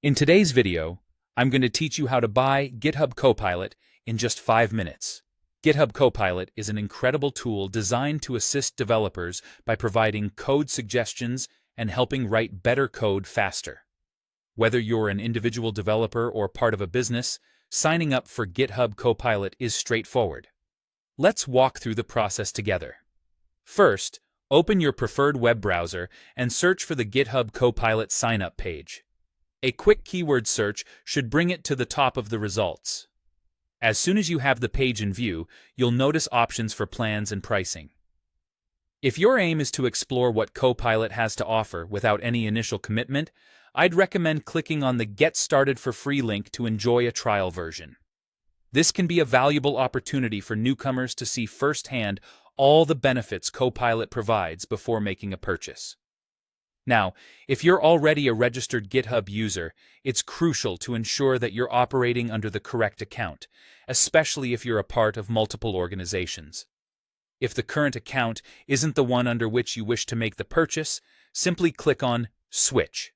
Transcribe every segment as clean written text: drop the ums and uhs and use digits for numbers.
In today's video, I'm going to teach you how to buy Github Copilot in just 5 minutes. Github Copilot is an incredible tool designed to assist developers by providing code suggestions and helping write better code faster. Whether you're an individual developer or part of a business, signing up for Github Copilot is straightforward. Let's walk through the process together. First, open your preferred web browser and search for the Github Copilot sign-up page. A quick keyword search should bring it to the top of the results. As soon as you have the page in view, you'll notice options for plans and pricing. If your aim is to explore what Copilot has to offer without any initial commitment, I'd recommend clicking on the Get Started for Free link to enjoy a trial version. This can be a valuable opportunity for newcomers to see firsthand all the benefits Copilot provides before making a purchase. Now, if you're already a registered GitHub user, it's crucial to ensure that you're operating under the correct account, especially if you're a part of multiple organizations. If the current account isn't the one under which you wish to make the purchase, simply click on Switch.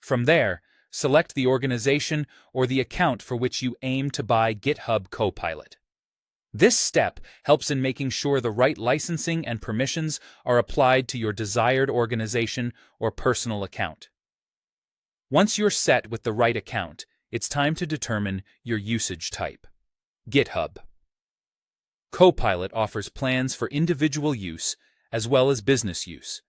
From there, select the organization or the account for which you aim to buy GitHub Copilot. This step helps in making sure the right licensing and permissions are applied to your desired organization or personal account. Once you're set with the right account, it's time to determine your usage type. GitHub Copilot offers plans for individual use as well as business use.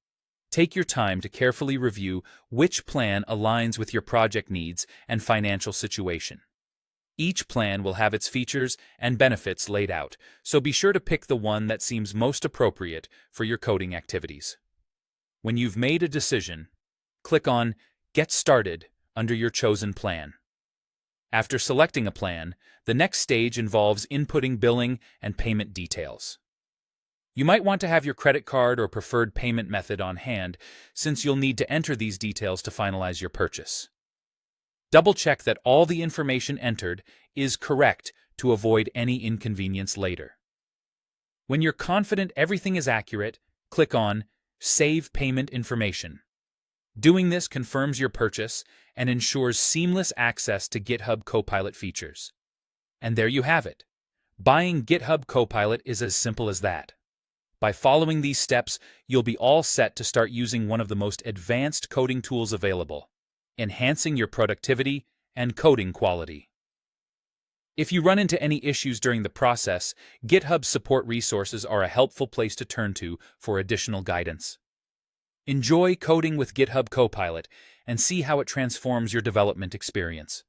Take your time to carefully review which plan aligns with your project needs and financial situation. Each plan will have its features and benefits laid out, so be sure to pick the one that seems most appropriate for your coding activities. When you've made a decision, click on Get Started under your chosen plan. After selecting a plan, the next stage involves inputting billing and payment details. You might want to have your credit card or preferred payment method on hand, since you'll need to enter these details to finalize your purchase. Double-check that all the information entered is correct to avoid any inconvenience later. When you're confident everything is accurate, click on Save Payment Information. Doing this confirms your purchase and ensures seamless access to GitHub Copilot features. And there you have it. Buying GitHub Copilot is as simple as that. By following these steps, you'll be all set to start using one of the most advanced coding tools available, enhancing your productivity and coding quality. If you run into any issues during the process, GitHub support resources are a helpful place to turn to for additional guidance. Enjoy coding with GitHub Copilot and see how it transforms your development experience.